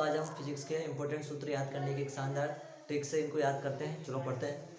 आज हम फिजिक्स के इंपॉर्टेंट सूत्र याद करने की एक शानदार ट्रिक से इनको याद करते हैं। चलो पढ़ते हैं।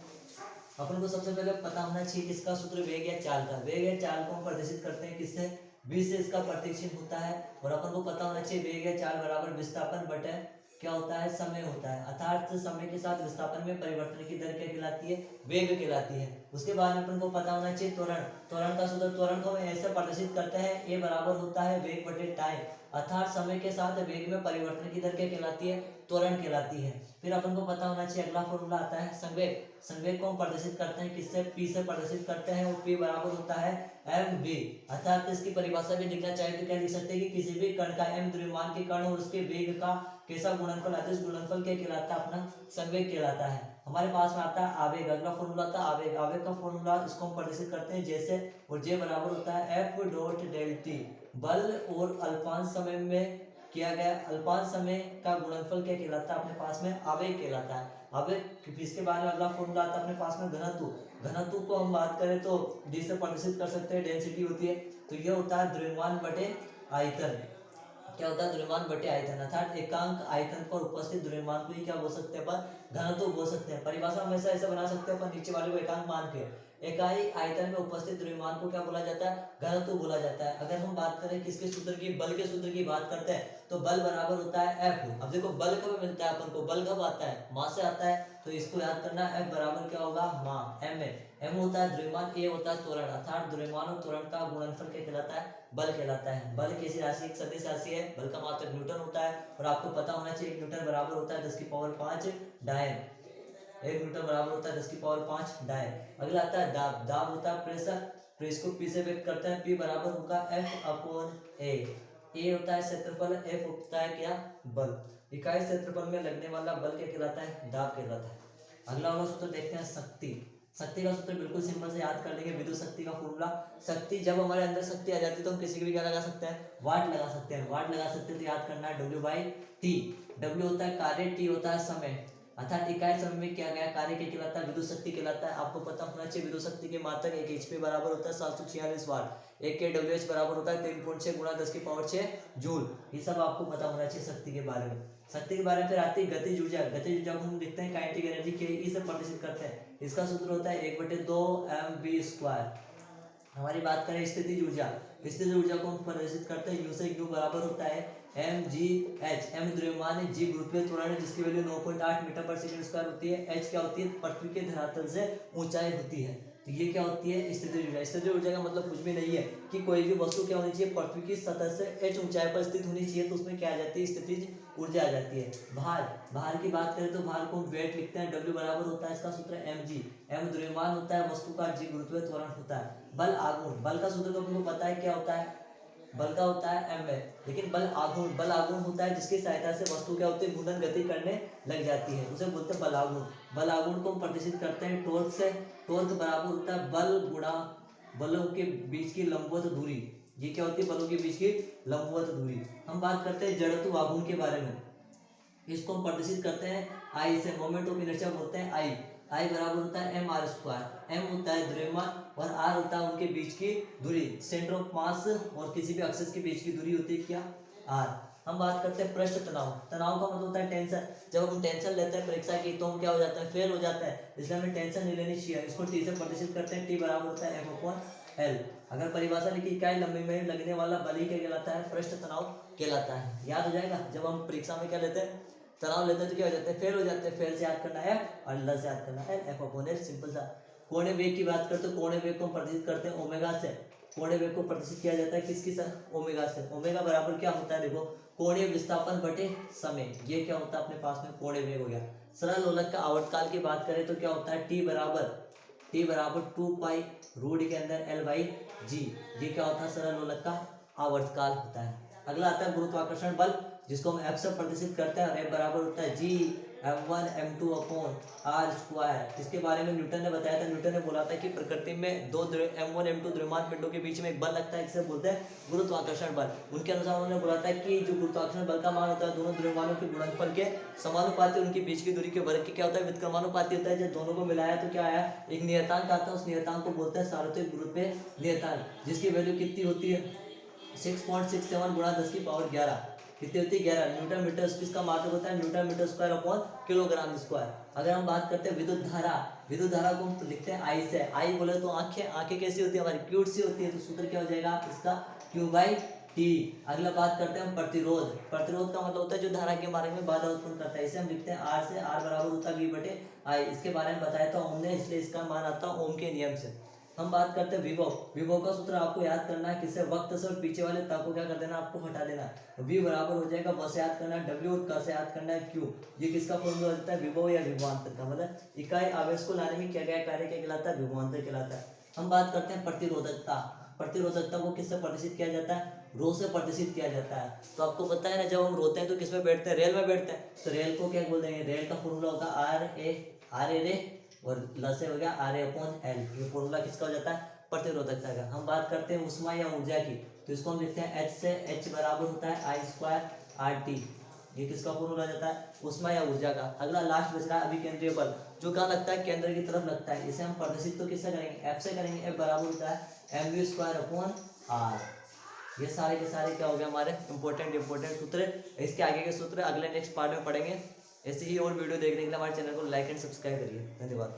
अपन को सबसे पहले पता होना चाहिए किसका सूत्र वेग या चाल का। वेग या चाल को हम प्रदर्शित करते हैं किससे, v से इसका प्रतिचिन्ह होता है। और अपन को पता होना चाहिए वेग या चाल बराबर विस्थापन बटे क्या होता है, समय होता है। अर्थात समय के साथ विस्थापन में परिवर्तन की दर क्या कहलाती है, वेग कहलाती है। उसके बाद अपन को पता होना चाहिए त्वरण। त्वरण का सूत्र, त्वरण को हम ऐसे प्रदर्शित करते हैं, ए बराबर होता है वेग बटे टाइम। अर्थात समय के साथ वेग में परिवर्तन की दर क्या कहलाती है, त्वरण कहलाती है। फिर अपन को पता होना चाहिए अगला फॉर्मूला आता है संवेग। संवेग को हम प्रदर्शित करते हैं किससे, p से प्रदर्शित करते हैं। और p बराबर होता है mv। अर्थात इसकी परिभाषा भी लिखना चाहे तो क्या लिख सकते हैं कि किसी भी कण का m द्रव्यमान के कण और उसके वेग का कैसा गुणनफल आता है, इस गुणनफल क्या कहलाता है, अपना संवेग कहलाता है। हमारे पास में आता है आवेग। अगला फॉर्मूला आता है आवेग। आवेग का फॉर्मूला इसको हम प्रदर्शित करते हैं जैसे, और j बराबर होता है f डॉट डेल टी। बल और अल्पांश समय में किया गया अल्पांश समय का गुणनफल क्या कहलाता है, अपने पास में आवेग कहलाता है। आवेग, इसके बाद में अगला फॉर्मूला आता है अपने पास में घनत्व। घनत्व को हम बात करें तो डी से प्रदर्शित कर सकते हैं, डेंसिटी होती है। तो ये होता है द्रव्यमान बटे आयतन। क्या होता है, द्रव्यमान बटे आयतन। अर्थात एकांक आयतन पर उपस्थित द्रव्यमान को ही क्या बोल सकते हैं अपन, घनत्व बोल सकते हैं। परिभाषा हमेशा ऐसे बना सकते हैं अपन, नीचे वाले को एकांक मान के इकाई आयतन में उपस्थित द्रव्यमान को क्या बोला जाता है, घनत्व बोला जाता है। अगर हम बात करें किसके सूत्र की, बल के सूत्र की बात करते हैं तो बल बराबर होता है F। अब देखो बल कब मिलता है अपन को, बल कब आता है, मास से आता है। तो इसको याद करना, F बराबर क्या होगा, मा m में। m होता है द्रव्यमान, a होता है त्वरण। अर्थात द्रव्यमान और त्वरण का गुणनफल क्या कहलाता है, बल कहलाता है। बल कैसी राशि, एक सदिश राशि है। बल का मात्रक न्यूटन होता है। और आपको पता होना चाहिए 1 न्यूटन बराबर होता है 10 की पावर 5 डायन। 1 न्यूटन बराबर होता है 10 की पावर 5 डायन। अगला आता है दाब। दाब होता है प्रेशर। प्रेस को P से व्यक्त करते हैं, P बराबर होगा F अपॉन A। A होता है क्षेत्रफल, F होता है क्या, बल। इकाई क्षेत्रफल में लगने वाला बल क्या कहलाता है, दाब कहलाता है। अगला वाला सूत्र देखते हैं शक्ति। शक्ति का सूत्र बिल्कुल सिंपल से याद कर लेंगे, विद्युत शक्ति का फॉर्मूला। शक्ति, जब हमारे अंदर शक्ति आ जाती है तो हम किसी की भी क्या लगा सकते हैं, वाट लगा सकते हैं। वाट लगा सकते हैं तो याद करना है W/T। W होता है कार्य, T होता है समय। अर्थात इकाई समय में किया गया कार्य क्या कहलाता है, विद्युत शक्ति कहलाता है। आपको पता होना चाहिए विद्युत शक्ति के मात्रक 1 HP बराबर होता है 746 वाट। 1 kWh बराबर होता है 3.6 गुणा 10 की पावर 6 जूल। ये सब आपको पता होना चाहिए शक्ति के बारे में। शक्ति के बारे में फिर आती है गतिज ऊर्जा। गतिज ऊर्जा को हम लिखते हैं काइनेटिक एनर्जी के इसे प्रदर्शित करते हैं। इसका सूत्र होता है 1/2 mv²। हमारी बात करें स्थितिज ऊर्जा। स्थितिज ऊर्जा को हम प्रदर्शित करते हैं U से। U बराबर होता है mgh। m द्रव्यमान है, g गुरुत्वीय त्वरण है जिसकी वैल्यू 9.8 मीटर पर सेकंड स्क्वायर होती है। h क्या होती है, पृथ्वी के धरातल से ऊंचाई होती है। तो ये क्या होती है, स्थितिज ऊर्जा। स्थितिज ऊर्जा का मतलब कुछ भी नहीं है कि कोई भी वस्तु क्या होनी चाहिए, पृथ्वी की सतह से h ऊंचाई पर स्थित होनी चाहिए, तो उसमें क्या आ जाती है, स्थितिज ऊर्जा आ जाती है। भार, भार की बात करें तो भार को हम वेट लिखते हैं, W बराबर होता है इसका सूत्र mg। m द्रव्यमान होता है वस्तु का, g गुरुत्वीय त्वरण होता है। बल आघूर्ण, बल का सूत्र तो आपको पता है क्या होता है, बल का होता है m। लेकिन बल आघूर्ण, बल आघूर्ण होता है जिसकी सहायता से वस्तु क्या होती है, घूर्णन गति करने लग जाती है, उसे बोलते हैं बल आघूर्ण। बल आघूर्ण को हम प्रदर्शित करते हैं टॉर्क से। टॉर्क बराबर होता है बल गुणा बलों के बीच की लंबवत दूरी। ये क्या होती है, बलों के बीच की लंबवत दूरी। हम बात करते हैं जड़त्व आघूर्ण के बारे में। इसको हम प्रदर्शित करते हैं आई से, मोमेंट ऑफ इनर्शिया बोलते हैं आई। आई बराबर होता है mr²। m होता है द्रव्यमान और r होता है उनके बीच की दूरी, सेंटर ऑफ मास और किसी भी एक्सिस के बीच की दूरी होती है क्या, r। हम बात करते हैं पृष्ठ तनाव। तनाव का मतलब होता है टेंशन। जब हम टेंशन लेते हैं परीक्षा की तो हम क्या हो जाता है, फेल हो जाता है, इसलिए हमें टेंशन नहीं लेनी चाहिए। इसको T से प्रदर्शित करते हैं, T बराबर होता है F/L। अगर परिभाषा लिखी, इकाई लंबाई में लगने वाला बल ही क्या कहलाता है, पृष्ठ तनाव कहलाता है। याद हो जाएगा, जब हम परीक्षा में क्या लेते हैं, तनाव लेते हैं तो क्या हो जाते हैं, फेल हो जाते हैं। फेल से याद करना है F और ल से याद करना है F/L, सिंपल सा। कोणीय वेग की बात करते हैं, कोणीय वेग को हम प्रदर्शित करते हैं ओमेगा से। कोणीय वेग को प्रदर्शित किया जाता है किसकी साथ, ओमेगा से। ओमेगा बराबर क्या होता है, देखो कोणीय विस्थापन बटे समय। ये क्या होता है अपने पास में, कोणीय वेग हो गया। सरल लोलक का आवर्तकाल की बात करें तो क्या होता है, T बराबर 2 पाई रूट के अंदर L/G। ये क्या होता है, सरल लोलक का आवर्तकाल होता है। अगला आता है गुरुत्वाकर्षण बल, जिसको हम F से प्रदर्शित करते हैं। F बराबर होता है G m1 m2 upon r²। इसके बारे में न्यूटन ने बताया था। न्यूटन ने बोला था कि प्रकृति में दो m1 m2 द्रव्यमान पिंडों के बीच में एक बल लगता है, जिसे बोलते हैं गुरुत्वाकर्षण बल। उनके अनुसार उन्होंने बोला था कि जो गुरुत्वाकर्षण बल का मान होता है दोनों द्रव्यमानों के गुणनफल के समानुपाती, उनकी बीच की दूरी के वर्ग के क्या होता है, व्युत्क्रमानुपाती होता है। जब दोनों को मिलाया तो क्या आया, एक नियतांक आता है। उस नियतांक को बोलते हैं सार्वत्रिक गुरुत्वीय नियतांक, जिसकी वैल्यू कितनी होती है, 6.67 गुणा 10 की पावर 11। कितनी होती है 11 न्यूटन मीटर, इसका मात्रक होता है newton metre square upon kilogram square. अगर हम बात करते हैं विद्युत धारा, विद्युत धारा को हम लिखते हैं आई से। आई बोले तो आंखें, आंखें कैसी होती है हमारी, क्यूट सी होती है, तो सूत्र क्या हो जाएगा इसका Q बाई टी। अगला बात करते हैं हम प्रतिरोध। प्रतिरोध का मतलब होता है जो धारा के मार्ग में बाधा उत्पन्न करता है, इसे हम लिखते हैं R से। R बराबर होता है V बटे I। इसके बारे में बताया था ओम ने, इसलिए इसका मान आता है ओम के नियम से। हम बात करते हैं विभव। विभव का सूत्र आपको याद करना है किससे, वक्त से, और पीछे वाले ता को क्या कर देना, आपको हटा देना है। V बराबर हो जाएगा, व से याद करना है W, और क से याद करना है Q। ये किसका फॉर्मूला होता है, विभव या विभवांतर का, मतलब इकाई आवेश को लाने में क्या क्या कार्य क्या कहलाता है, विभवांतर कहलाता है। हम बात करते हैं प्रतिरोधकता। प्रतिरोधकता को किससे प्रदर्शित किया जाता है, रो से प्रदर्शित किया जाता है। तो आपको पता है ना, जब हम रोते हैं तो किस में बैठते हैं, रेल में बैठते हैं। तो रेल को क्या बोल देंगे, रेल का फॉर्मूला होगा आर ए रे, और ल से हो गया आर ए अपॉन एल। ये फॉर्मूला किसका हो जाता है, प्रतिरोधकता का। हम बात करते हैं उष्मा या ऊर्जा की, तो इसको हम लिखते हैं H से। H बराबर होता है आई स्क्वायर आर टी। ये किसका फॉर्मूला जाता है, उष्मा या ऊर्जा का। अगला लास्ट बच रहा है अभिकेंद्रीय बल, जो कहाँ लगता है, केंद्र की तरफ लगता है। इसे हम प्रदर्शित तो किससे करेंगे, F से करेंगे। F बराबर होता है mv स्क्वायर अपॉन आर। ये सारे के सारे क्या हो गए हमारे इंपॉर्टेंट सूत्र। इसके आगे के सूत्र अगले नेक्स्ट पार्ट में पढ़ेंगे। ऐसे ही और वीडियो देखने के लिए हमारे चैनल को लाइक एंड सब्सक्राइब करिए। धन्यवाद।